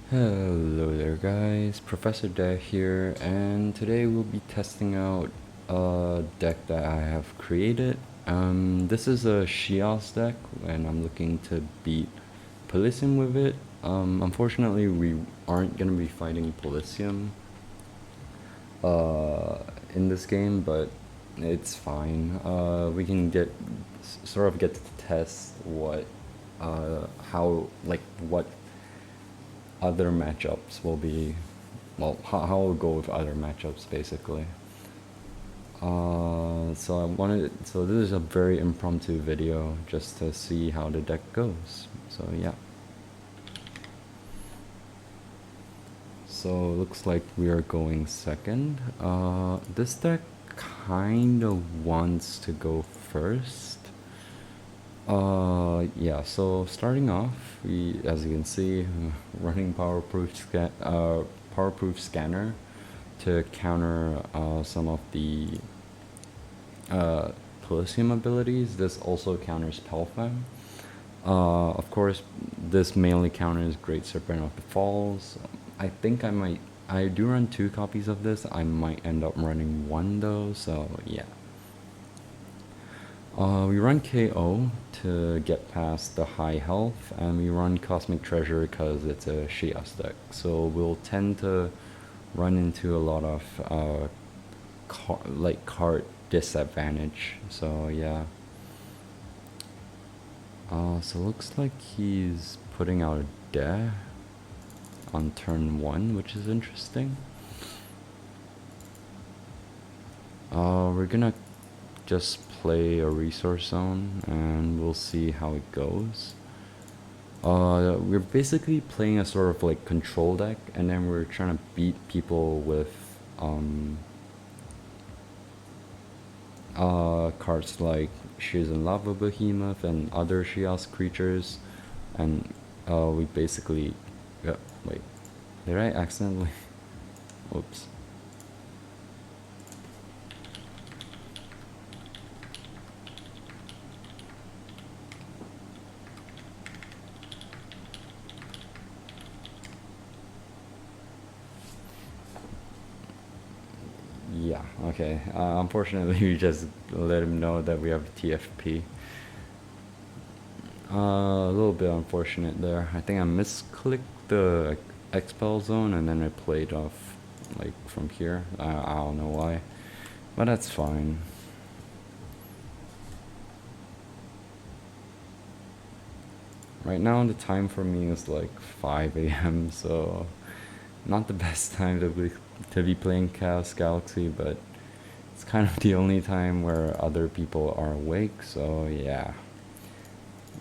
Hello there guys, Professor Deck here, and today we'll be testing out a deck that I have created. This is a Sheos deck, and I'm looking to beat Palicium with it. Unfortunately, we aren't going to be fighting Palicium in this game, but it's fine. We can sort of get to test what other matchups will be, well, how it'll go with other matchups basically. So this is a very impromptu video just to see how the deck goes. So yeah. So looks like we are going second. This deck kind of wants to go first. Yeah, so starting off, we, as you can see, running powerproof scanner to counter some of the Palicium abilities. This also counters Pelfam. Of course, this mainly counters Great Serpent of the Falls. I think I do run 2 copies of this. I might end up running 1 though, so yeah. We run KO to get past the high health, and we run Cosmic Treasure because it's a Sheos deck. So we'll tend to run into a lot of card disadvantage. So yeah. So looks like he's putting out a Deh on turn 1, which is interesting. We're gonna just play a resource zone and we'll see how it goes. We're basically playing a sort of like control deck, and then we're trying to beat people with cards like Sheosian Lava Behemoth and other Sheos creatures, and we basically wait, did I accidentally oops. Yeah, okay. Unfortunately, we just let him know that we have TFP. A little bit unfortunate there. I think I misclicked the expel zone and then I played off like from here. I don't know why, but that's fine. Right now the time for me is like 5 a.m. so not the best time to be playing Chaos Galaxy, but it's kind of the only time where other people are awake, so yeah.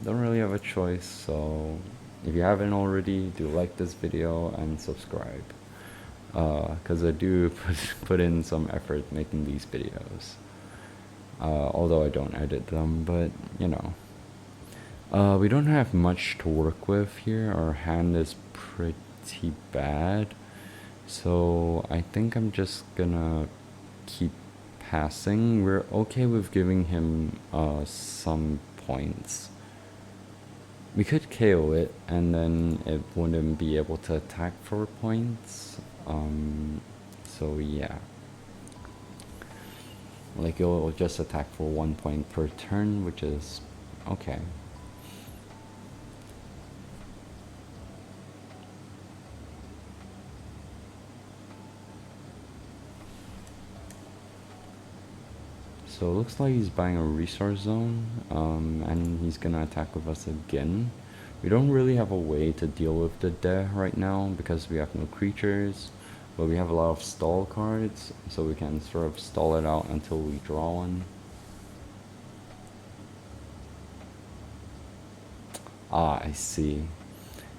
Don't really have a choice, so if you haven't already, do like this video and subscribe. Because I do put in some effort making these videos. Although I don't edit them, but you know. We don't have much to work with here. Our hand is pretty bad. So I think I'm just gonna keep passing. We're okay with giving him some points. We could KO it and then it wouldn't be able to attack for points. So yeah. Like it'll just attack for 1 point per turn, which is okay. So it looks like he's buying a resource zone, and he's gonna attack with us again. We don't really have a way to deal with the Deh right now because we have no creatures, but we have a lot of stall cards, so we can sort of stall it out until we draw one. Ah, I see.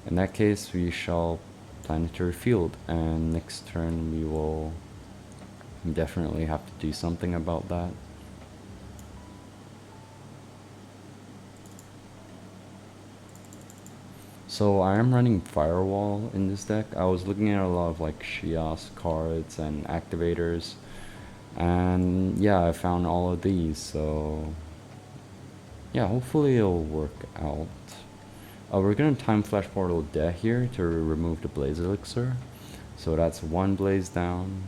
In that case, we shall Planetary Field, and next turn we will definitely have to do something about that. So I am running Firewall in this deck. I was looking at a lot of like Sheos cards and activators, and yeah, I found all of these, so yeah, hopefully it'll work out. We're gonna time flash portal De here to remove the blaze elixir. So that's one blaze down.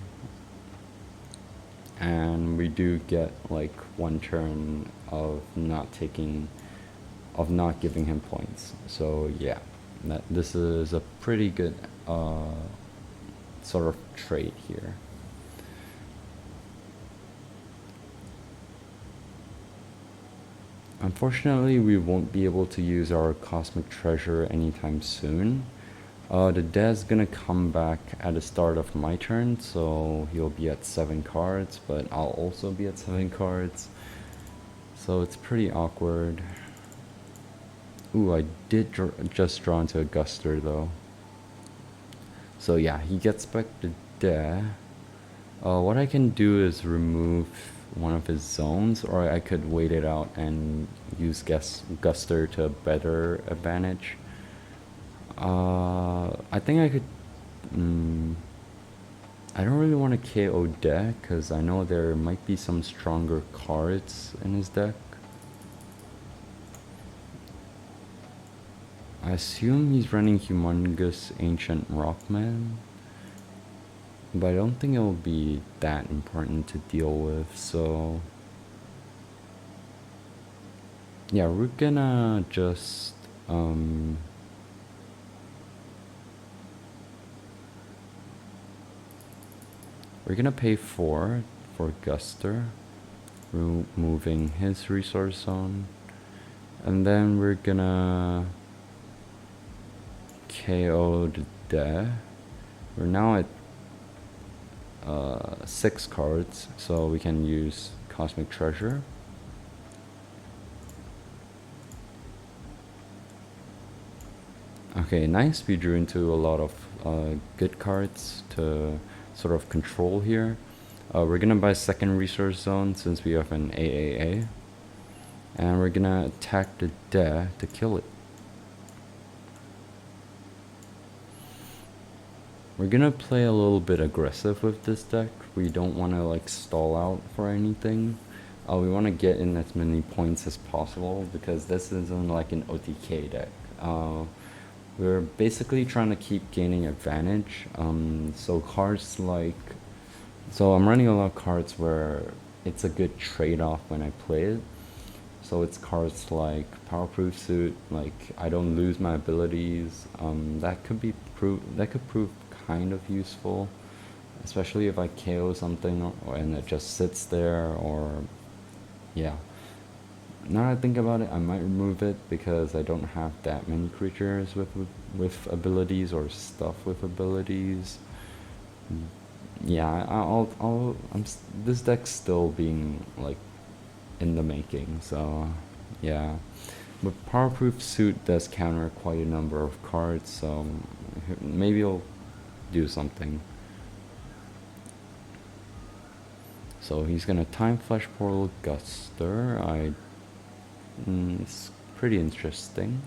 And we do get like one turn of not giving him points. So yeah, this is a pretty good sort of trade here. Unfortunately, we won't be able to use our Cosmic Treasure anytime soon. The De's gonna come back at the start of my turn, so he'll be at 7 cards, but I'll also be at 7 cards. So it's pretty awkward. Ooh, I did just draw into a Guster though. So yeah, he gets back the De. What I can do is remove one of his zones, or I could wait it out and use Guster to better advantage. I think I could. I don't really want to KO deck because I know there might be some stronger cards in his deck. I assume he's running Humongous Ancient Rockman, but I don't think it will be that important to deal with, so yeah, we're gonna just we're gonna pay 4 for Guster, removing his resource zone, and then we're gonna KO the De. We're now at 6 cards, so we can use Cosmic Treasure. Okay, nice. We drew into a lot of good cards to sort of control here. We're gonna buy second resource zone since we have an AAA, and we're gonna attack the De to kill it. We're gonna play a little bit aggressive with this deck. We don't want to like stall out for anything. We want to get in as many points as possible because this isn't like an OTK deck. We're basically trying to keep gaining advantage. So cards like, so I'm running a lot of cards where it's a good trade-off when I play it. So it's cards like Powerproof Suit, like I don't lose my abilities. That could prove kind of useful, especially if I KO something and it just sits there, or yeah. Now that I think about it, I might remove it because I don't have that many creatures with abilities or stuff with abilities. Yeah, this deck's still being like in the making, so yeah. But Powerproof Suit does counter quite a number of cards, so maybe I'll do something. So he's gonna Time Flash Portal Guster. It's pretty interesting.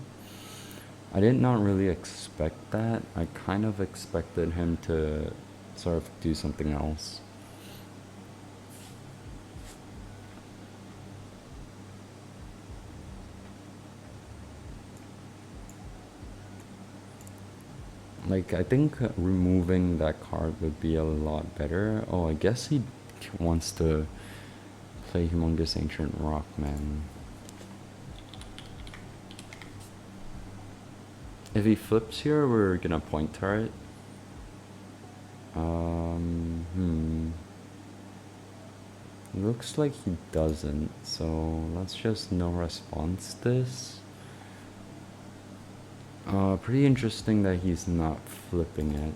I did not really expect that. I kind of expected him to sort of do something else. Like, I think removing that card would be a lot better. Oh, I guess he wants to play Humongous Ancient Rockman. If he flips here, we're gonna Pointurret. Looks like he doesn't, so let's just no response this. Pretty interesting that he's not flipping it.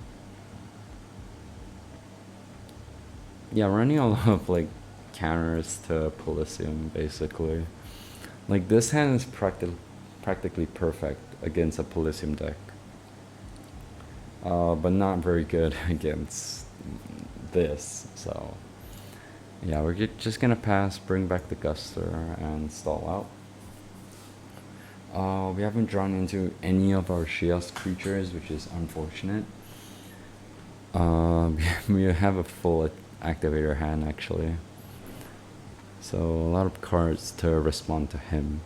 Yeah, running a lot of like counters to Palicium, basically. Like, this hand is practically perfect against a Palicium deck, but not very good against this. So yeah, we're just gonna pass, bring back the Guster, and stall out. We haven't drawn into any of our Sheos creatures, which is unfortunate. We have a full Activator hand, actually. So a lot of cards to respond to him.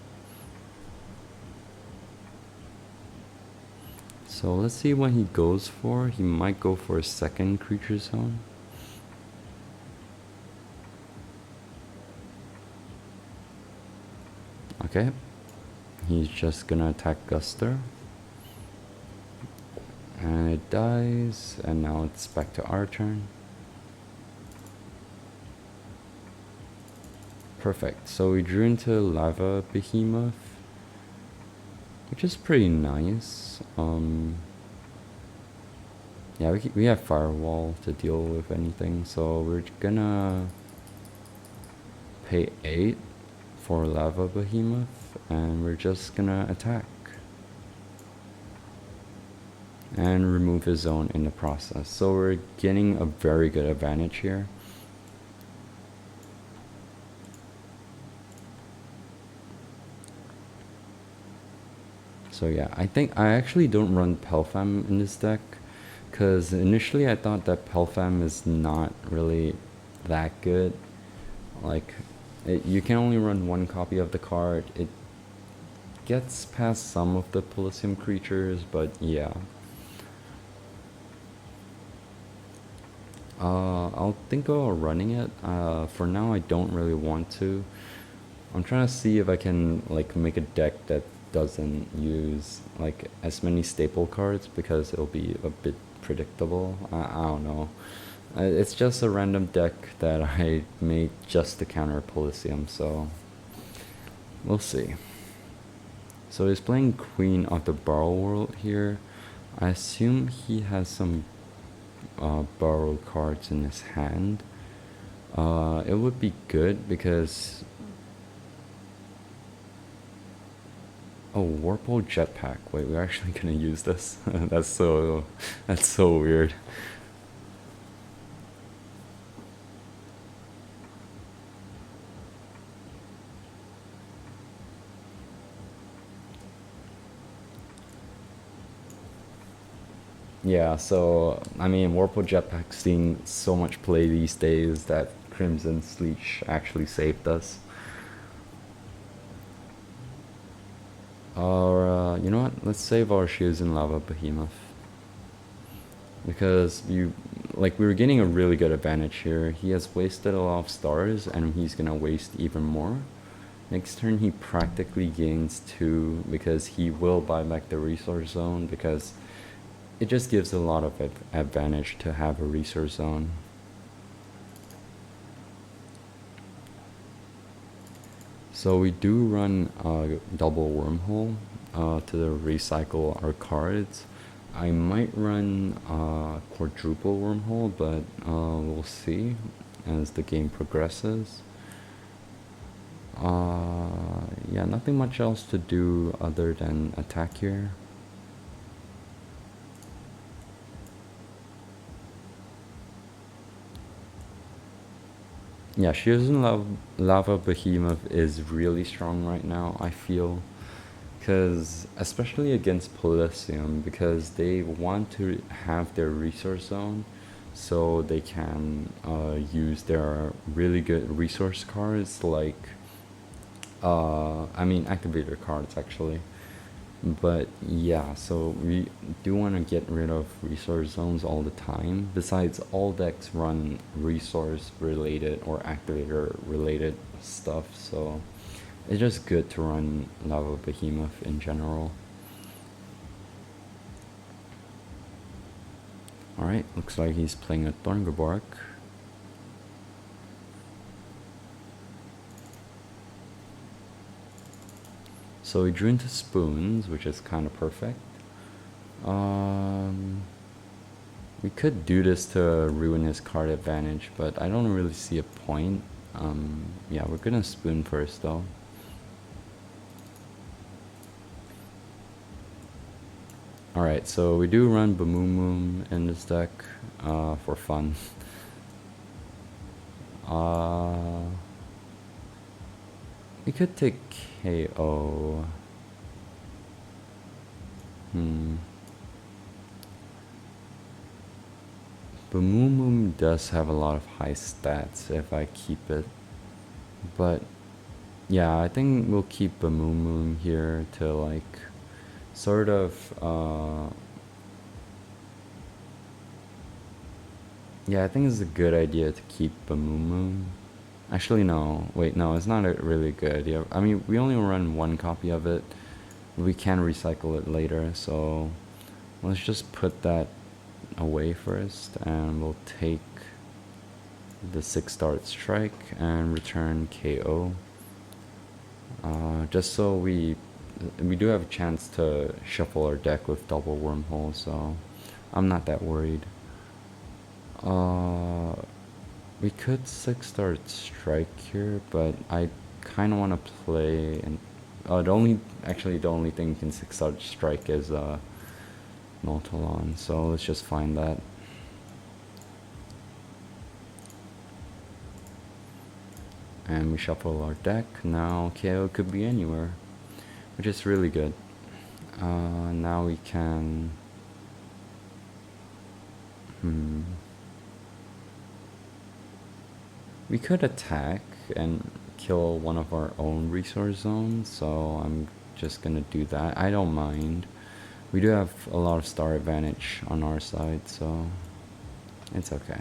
So let's see what he goes for. He might go for a second creature zone. Okay. He's just gonna attack Guster. And it dies, and now it's back to our turn. Perfect. So we drew into Lava Behemoth, which is pretty nice. Yeah, we have Firewall to deal with anything, so we're gonna pay 8 for Lava Behemoth, and we're just gonna attack. And remove his zone in the process. So we're getting a very good advantage here. So yeah, I think I actually don't run Pelfam in this deck, because initially I thought that Pelfam is not really that good. Like, you can only run one copy of the card. It gets past some of the Palicium creatures, but yeah. I'll think about running it. For now, I don't really want to. I'm trying to see if I can like make a deck that doesn't use like as many staple cards, because it'll be a bit predictable. I don't know. It's just a random deck that I made just to counter Palicium, so we'll see. So he's playing Queen of the Borrow World here. I assume he has some borrow cards in his hand. It would be good because Warple Jetpack. Wait, we're actually gonna use this. that's so weird. Yeah, so I mean, Warple Jetpack's seeing so much play these days that Crimson Scleech actually saved us. You know what? Let's save our Sheosian Lava Behemoth, because we were getting a really good advantage here. He has wasted a lot of stars, and he's gonna waste even more. Next turn he practically gains 2, because he will buy back the resource zone, because it just gives a lot of advantage to have a resource zone. So we do run a double wormhole to recycle our cards. I might run a quadruple wormhole, but we'll see as the game progresses. Yeah, nothing much else to do other than attack here. Yeah, Sheosian Lava Behemoth is really strong right now, I feel. Because, especially against Palicium, because they want to have their resource zone so they can use their really good resource cards, like, I mean, Activator cards, actually. But yeah, so we do want to get rid of resource zones all the time. Besides, all decks run resource related or activator related stuff, so it's just good to run Lava Behemoth in general. Alright, looks like he's playing a Thornbark. So we drew into Spoons, which is kind of perfect. We could do this to ruin his card advantage, but I don't really see a point. Yeah, we're gonna Spoon first though. Alright, so we do run Bamoom in this deck for fun. We could take KO. Bamoom does have a lot of high stats if I keep it. But yeah, I think we'll keep Bamoom here to like sort of Yeah, I think it's a good idea to keep Bamumu. Actually, no. Wait, no, it's not a really good idea. I mean, we only run one copy of it. We can recycle it later, so let's just put that away first, and we'll take the 6-star strike and return KO. Just so we do have a chance to shuffle our deck with double wormhole, so I'm not that worried. We could 6-star strike here, but I kind of want to play, and the only thing you can 6-star strike is Meltalon, so let's just find that. And we shuffle our deck. Now KO could be anywhere, which is really good. Now we can... We could attack and kill one of our own resource zones, so I'm just gonna do that. I don't mind. We do have a lot of star advantage on our side, so it's okay.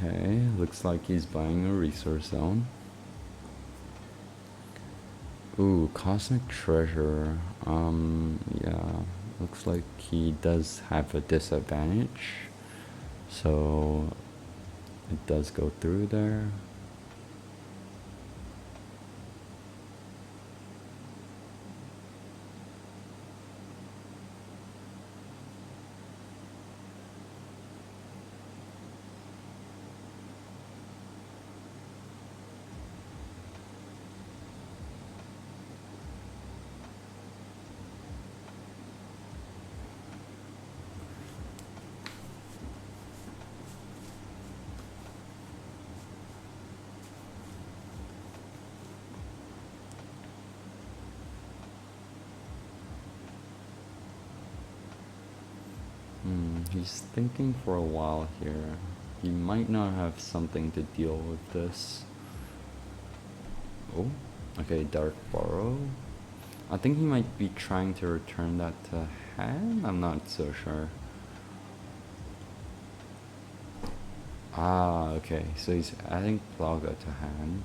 Okay, looks like he's buying a resource zone. Ooh, Cosmic Treasure. Yeah, looks like he does have a disadvantage. So it does go through there. He's thinking for a while here. He might not have something to deal with this. Oh, okay, Dark Borrow. I think he might be trying to return that to hand? I'm not so sure. Ah, okay, so he's adding Plaga to hand.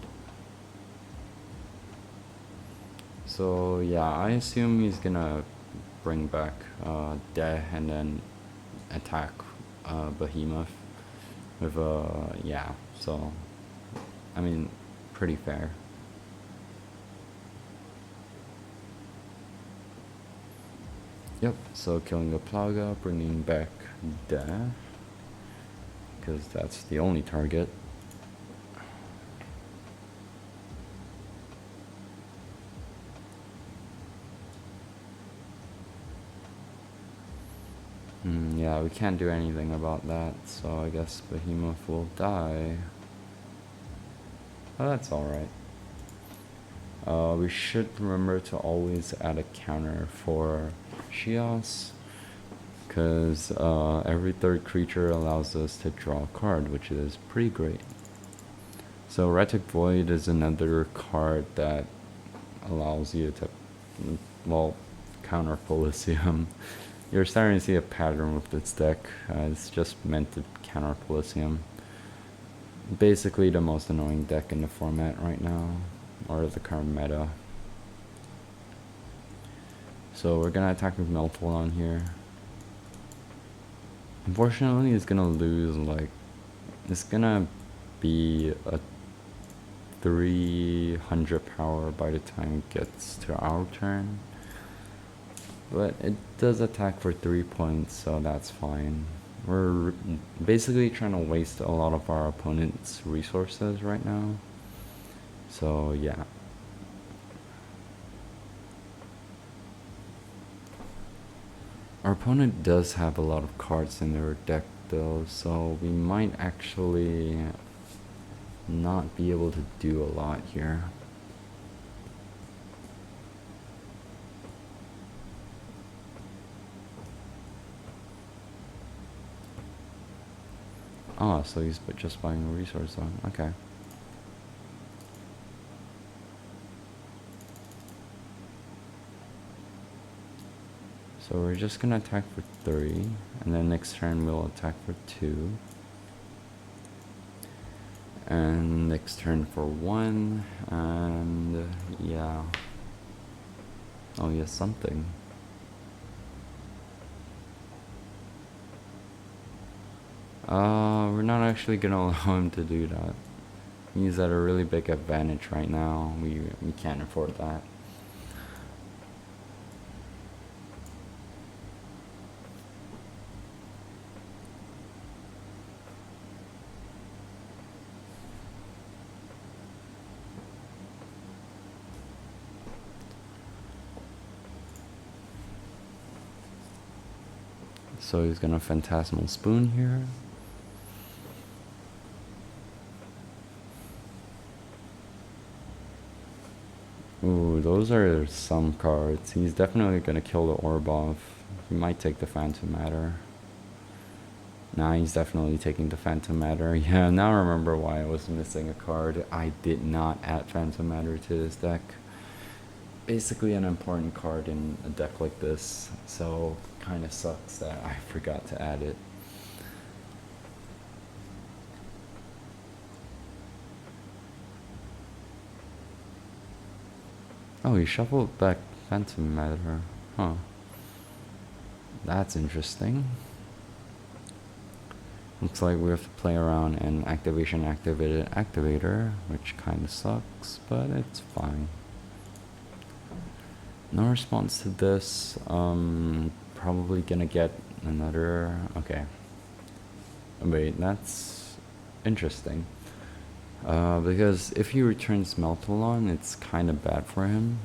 So yeah, I assume he's gonna bring back Deh and then attack Behemoth with yeah, so I mean, pretty fair. Yep, so killing the Plaga, bringing back Deh, because that's the only target. Yeah, we can't do anything about that, so I guess Behemoth will die. Oh, that's alright. We should remember to always add a counter for Sheos, because every third creature allows us to draw a card, which is pretty great. So Erratic Void is another card that allows you to, well, counter Palicium. You're starting to see a pattern with this deck. It's just meant to counter Palicium. Basically the most annoying deck in the format right now, or the current meta. So we're gonna attack with Meltalon here. Unfortunately, it's gonna lose, like, it's gonna be a 300 power by the time it gets to our turn. But it does attack for 3 points, so that's fine. We're basically trying to waste a lot of our opponent's resources right now. So yeah. Our opponent does have a lot of cards in their deck though, so we might actually not be able to do a lot here. Oh, so he's just buying a resource zone. Okay. So we're just gonna attack for 3, and then next turn we'll attack for 2. And next turn for 1, and yeah. Oh, he has something. We're not actually gonna allow him to do that. He's at a really big advantage right now. We can't afford that. So he's gonna Phantasmal Spoon here. Ooh, those are some cards. He's definitely gonna kill the orb off. He might take the Phantom Matter. Nah, he's definitely taking the Phantom Matter. Yeah, now I remember why I was missing a card. I did not add Phantom Matter to this deck. Basically an important card in a deck like this, so kinda sucks that I forgot to add it. Oh, he shuffled back Phantom Matter. Huh. That's interesting. Looks like we have to play around an activation activated activator, which kinda sucks, but it's fine. No response to this. Probably gonna get another. Okay. Wait, that's interesting. Because if he returns Meltalon, it's kind of bad for him.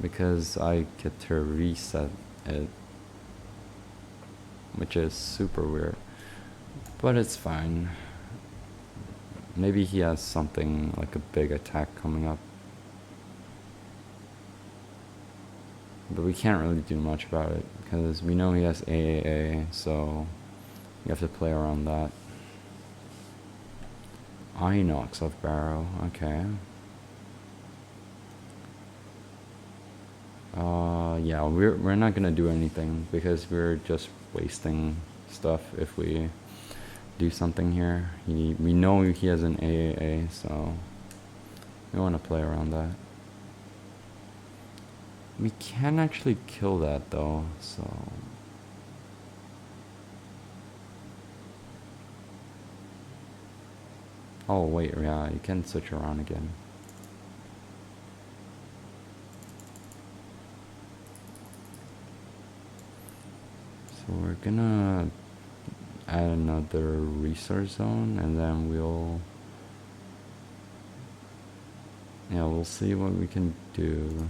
Because I get to reset it. Which is super weird. But it's fine. Maybe he has something like a big attack coming up. But we can't really do much about it. Because we know he has AAA, so you have to play around that. Inox of Barrow, okay. Yeah, we're not gonna do anything because we're just wasting stuff if we do something here. We know he has an AAA, so we want to play around that. We can actually kill that though, so. Oh wait, yeah, you can switch around again. So we're gonna add another resource zone, and then we'll see what we can do.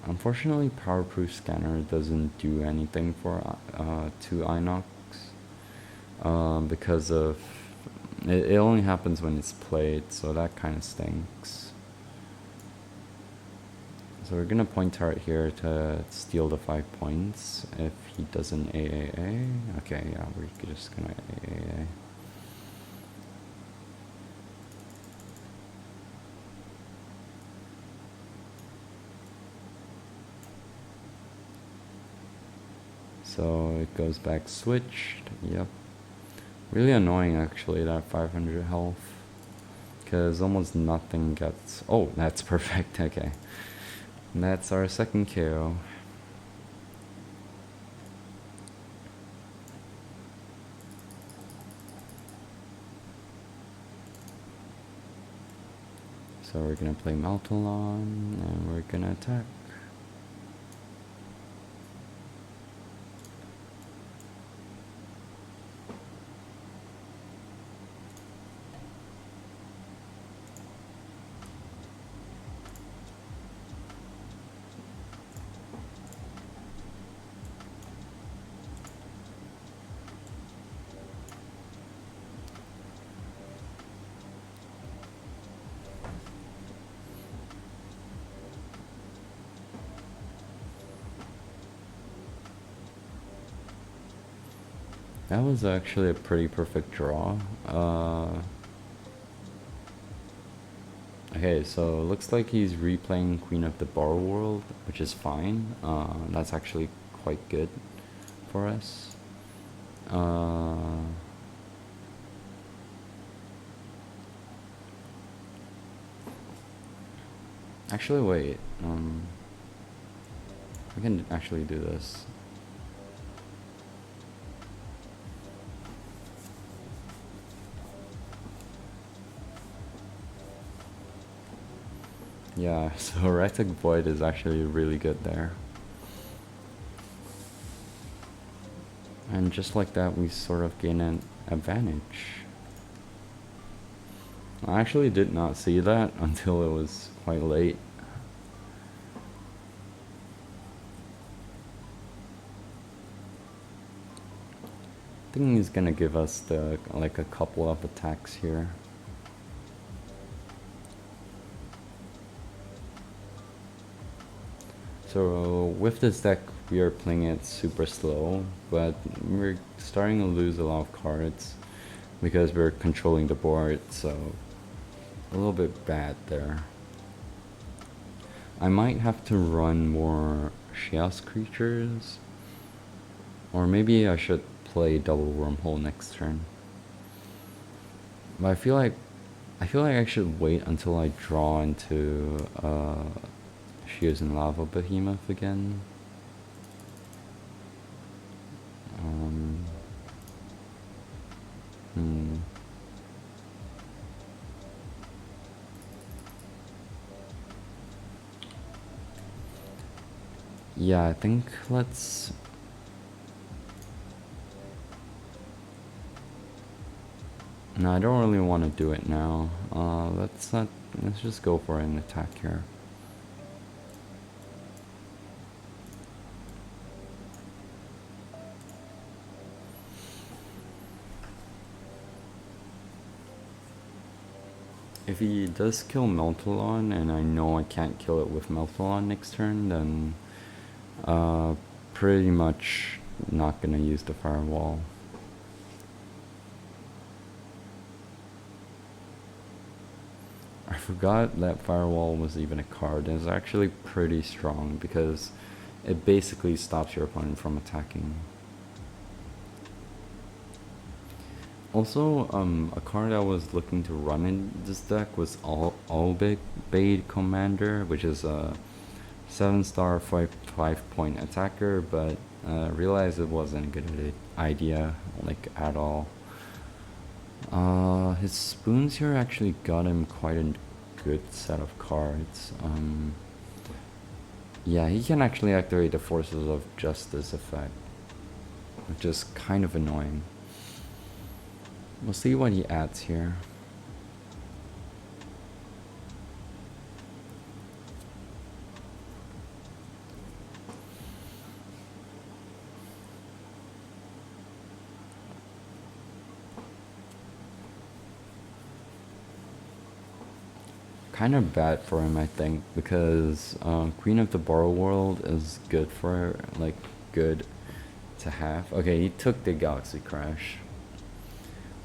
Unfortunately, Powerproof Scanner doesn't do anything for 2 Inox because of it only happens when it's played, so that kind of stinks. So we're gonna Pointurret here to steal the 5 points if he does an AAA. Okay, yeah, we're just gonna AAA. So it goes back switched, yep. Really annoying actually, that 500 health. Because almost nothing gets... Oh, that's perfect, okay. And that's our second KO. So we're gonna play Meltalon, and we're gonna attack. That was actually a pretty perfect draw. Okay, so it looks like he's replaying Queen of the Borrow World, which is fine. That's actually quite good for us. Actually, wait. I can actually do this. Yeah, so Erratic Void is actually really good there. And just like that, we sort of gain an advantage. I actually did not see that until it was quite late. I think he's gonna give us like a couple of attacks here. So with this deck, we are playing it super slow, but we're starting to lose a lot of cards because we're controlling the board, so a little bit bad there. I might have to run more Sheos creatures, or maybe I should play double wormhole next turn. But I feel like I should wait until I draw into Sheosian Lava Behemoth again. Yeah, I think let's... No, I don't really want to do it now. Let's just go for an attack here. If he does kill Meltalon, and I know I can't kill it with Meltalon next turn, then pretty much not gonna use the firewall. I forgot that firewall was even a card, and it's actually pretty strong because it basically stops your opponent from attacking. Also, a card I was looking to run in this deck was Albeit Commander, which is a 7-star 5-point attacker, but realized it wasn't a good idea, like, at all. His spoons here actually got him quite a good set of cards. Yeah, he can actually activate the Forces of Justice effect, which is kind of annoying. We'll see what he adds here. Kind of bad for him, I think, because Queen of the Borrow World is good for, like, good to have. Okay, he took the Galaxy Crash.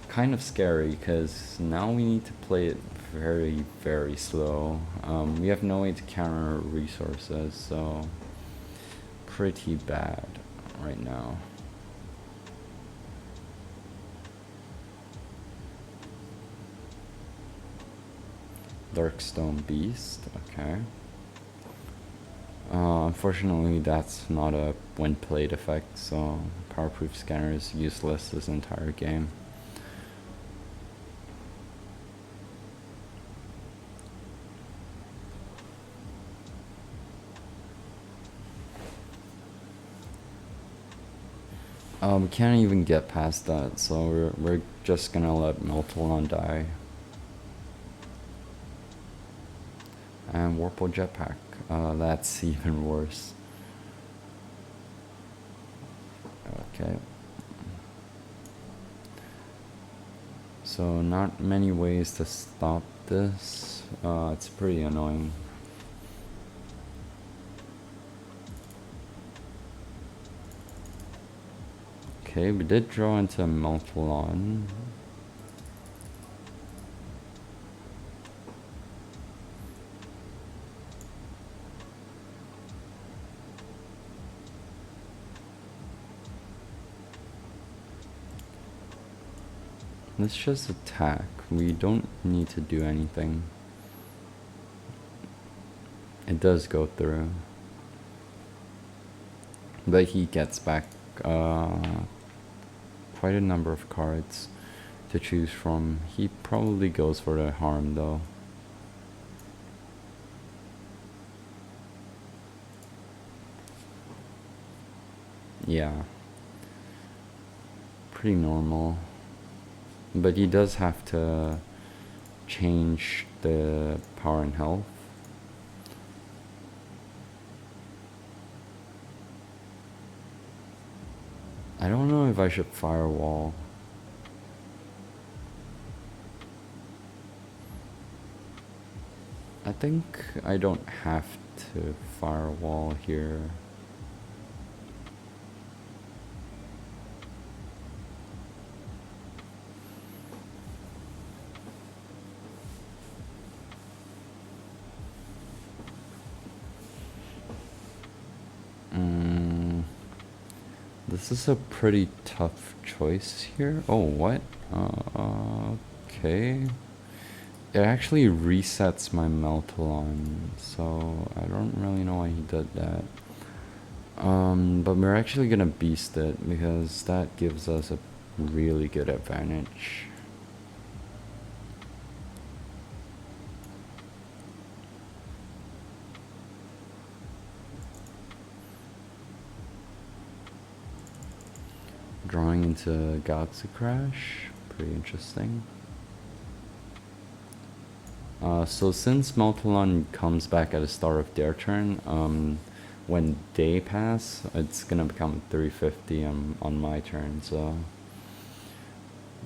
Kind of scary, because now we need to play it very, very slow. We have no way to counter resources, so pretty bad right now. Darkstone Beast, okay. Unfortunately, that's not a when played effect, so Powerproof Scanner is useless this entire game. We can't even get past that, so we're just gonna let Meltalon die. And Warple Jetpack, that's even worse. Okay. So not many ways to stop this. It's pretty annoying. Okay, we did draw into Meltalon. Let's just attack. We don't need to do anything. It does go through. But he gets back quite a number of cards to choose from. He probably goes for the harm though. Yeah. Pretty normal. But he does have to change the power and health. I don't know if I should firewall. I think I don't have to firewall here. This is a pretty tough choice here. Oh, what? Okay. It actually resets my Meltalon, so I don't really know why he did that. But we're actually gonna beast it because that gives us a really good advantage. Drawing into Galaxy Crash, pretty interesting. So since Meltalon comes back at the start of their turn, when they pass, it's gonna become 350 on my turn, so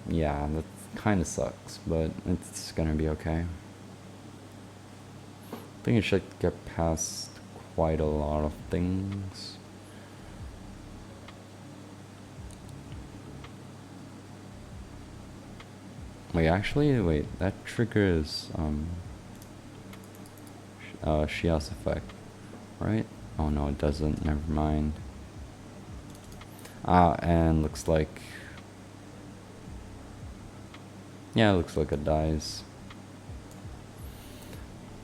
yeah, that kinda sucks, but it's gonna be okay. I think it should get past quite a lot of things. Wait, that triggers Sheos effect, right? Oh no, it doesn't, never mind. And looks like, yeah, it looks like it dies.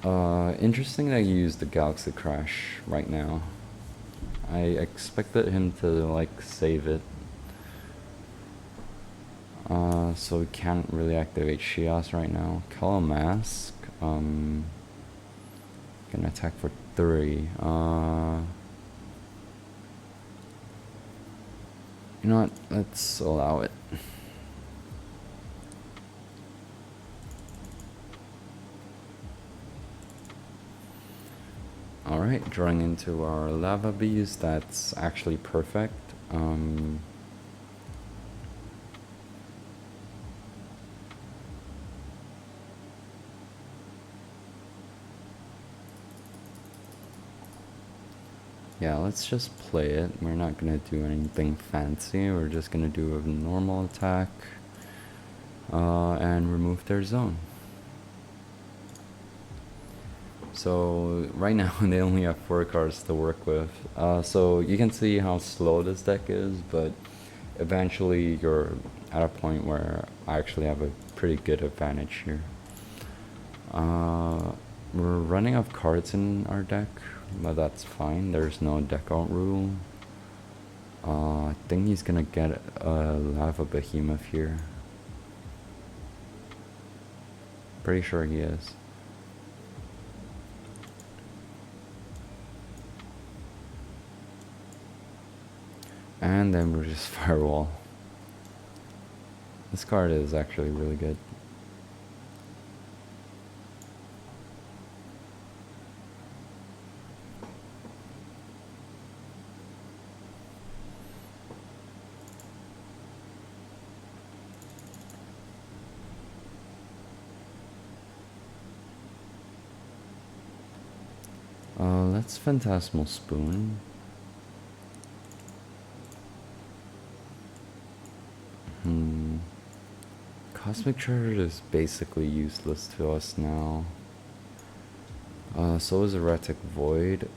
Interesting that you used the Galaxy Crash right now. I expected him to like save it. So we can't really activate Sheos right now. Color Mask. Gonna attack for 3. You know what? Let's allow it. Alright, drawing into our Lava Bees. That's actually perfect. Yeah, let's just play it. We're not gonna do anything fancy. We're just gonna do a normal attack and remove their zone. So right now they only have 4 cards to work with. So you can see how slow this deck is, but eventually you're at a point where I actually have a pretty good advantage here. We're running out of cards in our deck, but that's fine. There's no deck out rule. I think he's gonna get a Lava Behemoth here. Pretty sure he is. And then we're just firewall. This card is actually really good. Let's Phantasmal Spoon. Cosmic Treasure is basically useless to us now. So is Erratic Void.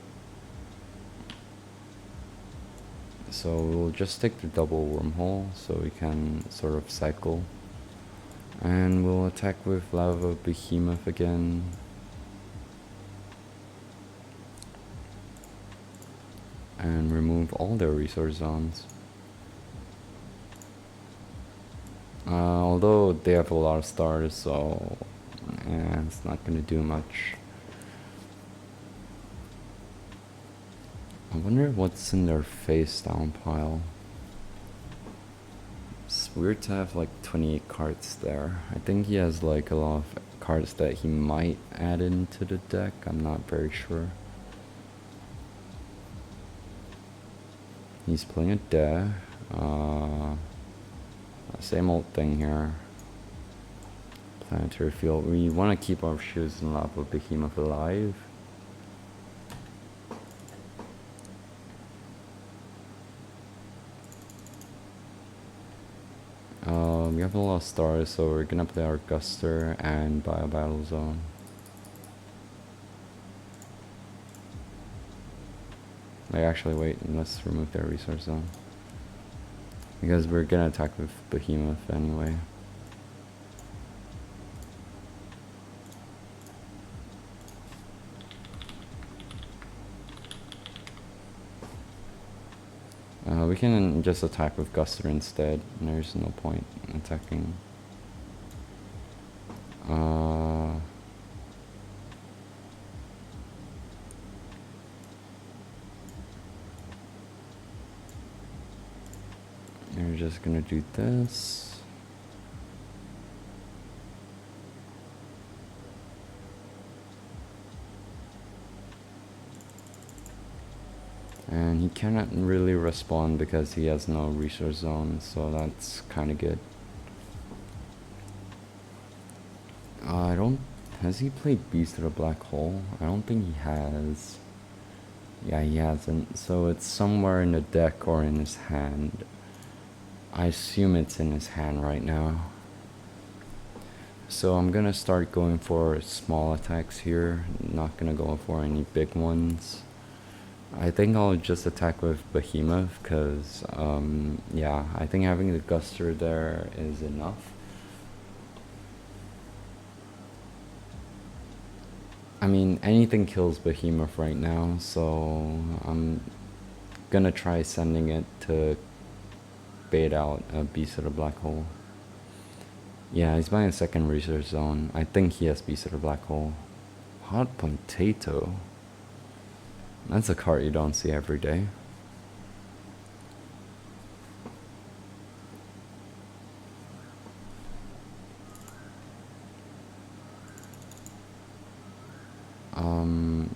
So we'll just take the double wormhole so we can sort of cycle. And we'll attack with Lava Behemoth again. And remove all their resource zones. Although they have a lot of stars, so yeah, it's not gonna do much. I wonder what's in their face down pile. It's weird to have like 28 cards there. I think he has like a lot of cards that he might add into the deck. I'm not very sure. He's playing a deck. Same old thing here. Planetary Field. We want to keep our Sheos and Lava Behemoth alive. We have a lot of stars, so we're gonna play our Guster and buy a battle zone. Like, actually, wait, let's remove their resource zone. Because we're gonna attack with Behemoth anyway. We can just attack with Guster instead. There's no point in attacking. We're just gonna do this. And he cannot really respond because he has no resource zone, so that's kind of good. Has he played Beast of the Black Hole? I don't think he has. Yeah, he hasn't. So it's somewhere in the deck or in his hand. I assume it's in his hand right now. So I'm gonna start going for small attacks here. Not gonna go for any big ones. I think I'll just attack with Behemoth because, yeah, I think having the Guster there is enough. I mean, anything kills Behemoth right now, so I'm gonna try sending it to bait out a Beast of the Black Hole. Yeah, he's buying a second research zone. I think he has Beast of the Black Hole. Hot Potato. That's a card you don't see every day.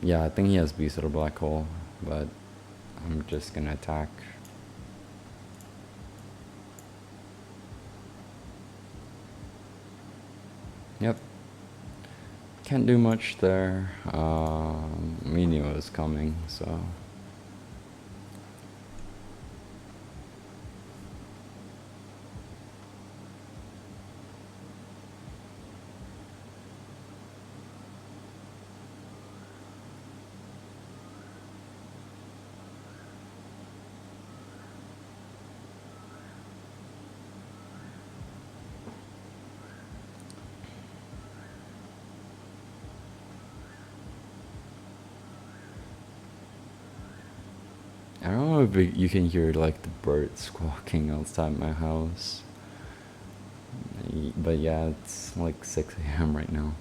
Yeah, I think he has Beast of the Black Hole, but I'm just gonna attack. Yep. Can't do much there. We knew it was coming, so. I don't know if you can hear like the birds squawking outside my house. But yeah, it's like 6 a.m. right now.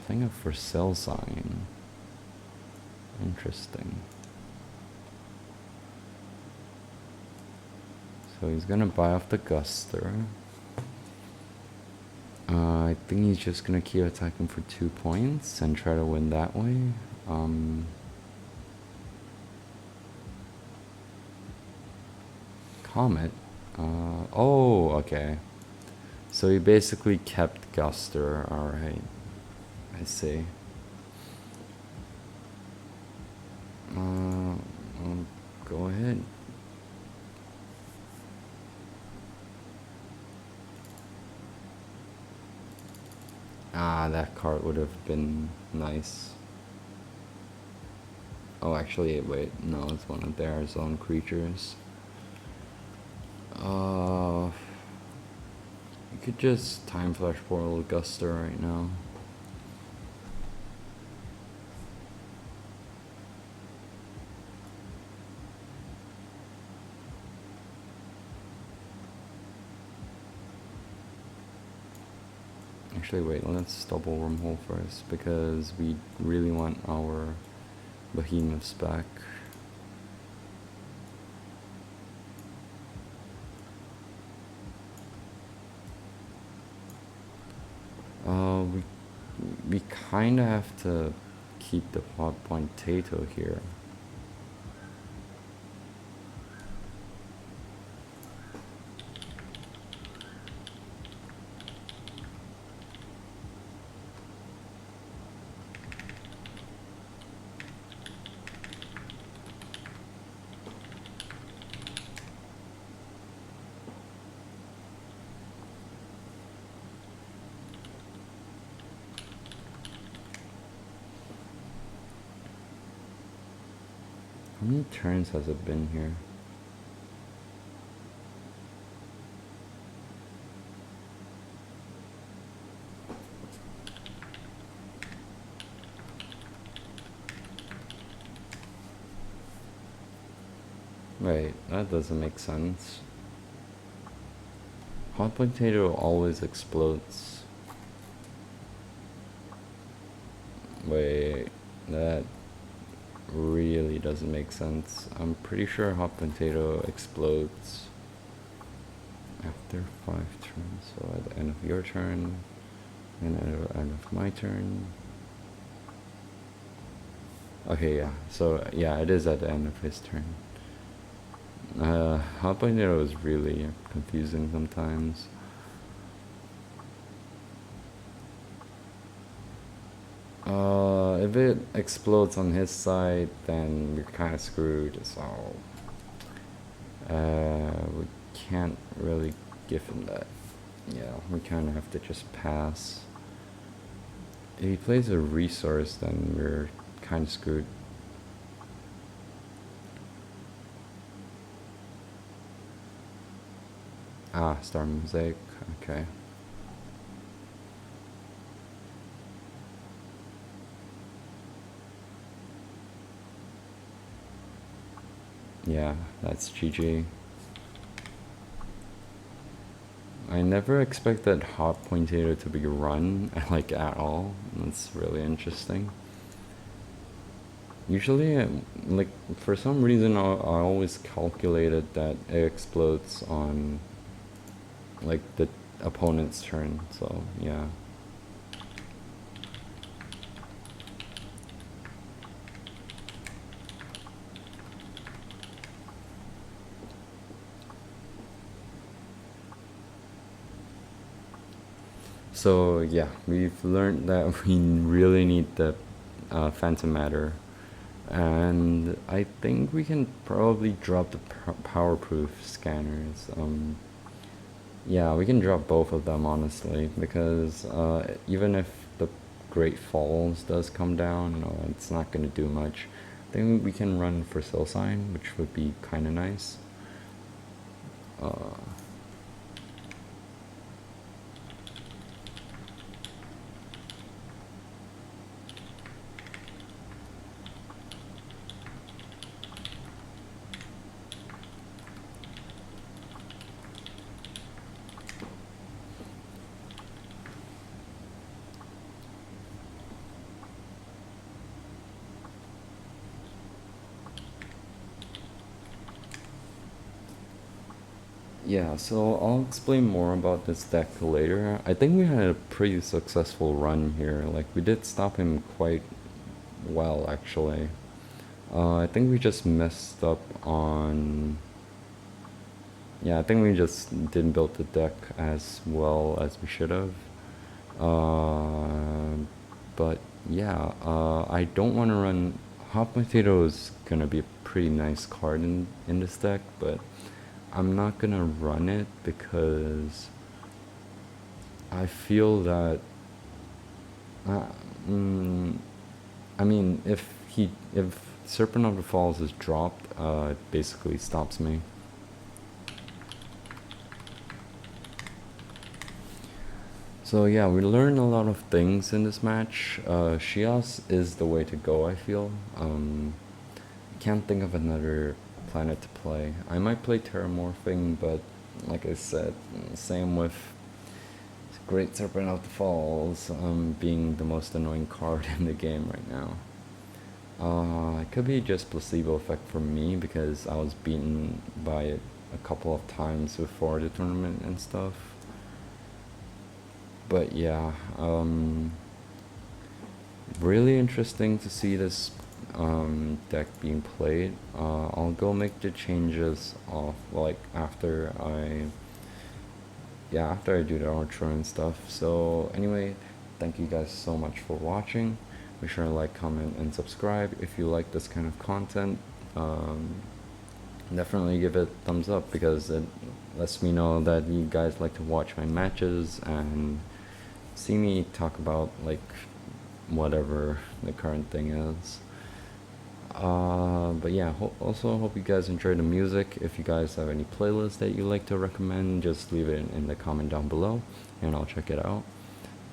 Playing a for sale sign. Interesting. So he's gonna buy off the Guster. I think he's just gonna keep attacking for 2 points and try to win that way. Comet. Oh, okay. So he basically kept Guster. Alright. I see. Go ahead. Ah, that card would have been nice. Oh, actually, wait, no, it's one of their zone creatures. You could just Time Flash Portal Guster right now. Actually, wait, let's double wormhole first, because we really want our Behemoths back. We kind of have to keep the Pointurret here. How many turns has it been here? Wait, that doesn't make sense. Hot potato always explodes. Wait, that really doesn't make sense. I'm pretty sure hot potato explodes after 5 turns. So at the end of your turn, and at the end of my turn. Okay, yeah. So yeah, it is at the end of his turn. Hot potato is really confusing sometimes. If it explodes on his side, then we're kind of screwed, so we can't really give him that. Yeah, we kind of have to just pass. If he plays a resource, then we're kind of screwed. Ah, Star Mosaic, okay. Yeah, that's GG. I never expected Hot Pointurret to be run, like, at all. That's really interesting. Usually, like, for some reason, I always calculated that it explodes on, like, the opponent's turn, so, yeah. So yeah, we've learned that we really need the Phantom Matter, and I think we can probably drop the powerproof scanners. Yeah, we can drop both of them, honestly, because even if the Great Falls does come down, it's not going to do much. I think we can run for Soul Sign, which would be kind of nice. Yeah, so I'll explain more about this deck later. I think we had a pretty successful run here. Like, we did stop him quite well, actually. I think we just messed up on... Yeah, I think we just didn't build the deck as well as we should have. But yeah, I don't want to run... Hot Potato is going to be a pretty nice card in this deck, but I'm not going to run it because I feel that Uh, mm, I mean, if Serpent of the Falls is dropped, it basically stops me. So yeah, we learned a lot of things in this match. Sheos is the way to go, I feel. Can't think of another planet to play. I might play Terramorphing, but like I said, same with Great Serpent of the Falls being the most annoying card in the game right now. It could be just placebo effect for me because I was beaten by it a couple of times before the tournament and stuff. But yeah, really interesting to see this deck being played. I'll go make the changes off like after I do the outro and stuff. So anyway, thank you guys so much for watching. Be sure to like, comment, and subscribe if you like this kind of content. Definitely give it a thumbs up because it lets me know that you guys like to watch my matches and see me talk about like whatever the current thing is. But yeah, also hope you guys enjoy the music. If you guys have any playlists that you like to recommend, just leave it in the comment down below and I'll check it out.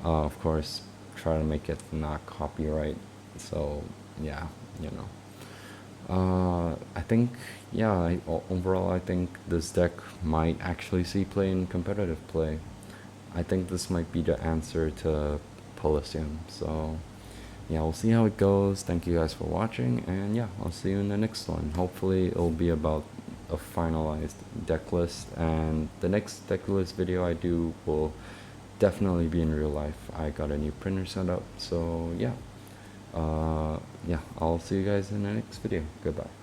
Of course, try to make it not copyright. So yeah, you know. I think, yeah, overall I think this deck might actually see play in competitive play. I think this might be the answer to Palicium. So yeah, we'll see how it goes. Thank you guys for watching, and yeah, I'll see you in the next one. Hopefully it'll be about a finalized deck list, and the next deck list video I do will definitely be in real life. I got a new printer set up, so yeah. Yeah, I'll see you guys in the next video. Goodbye.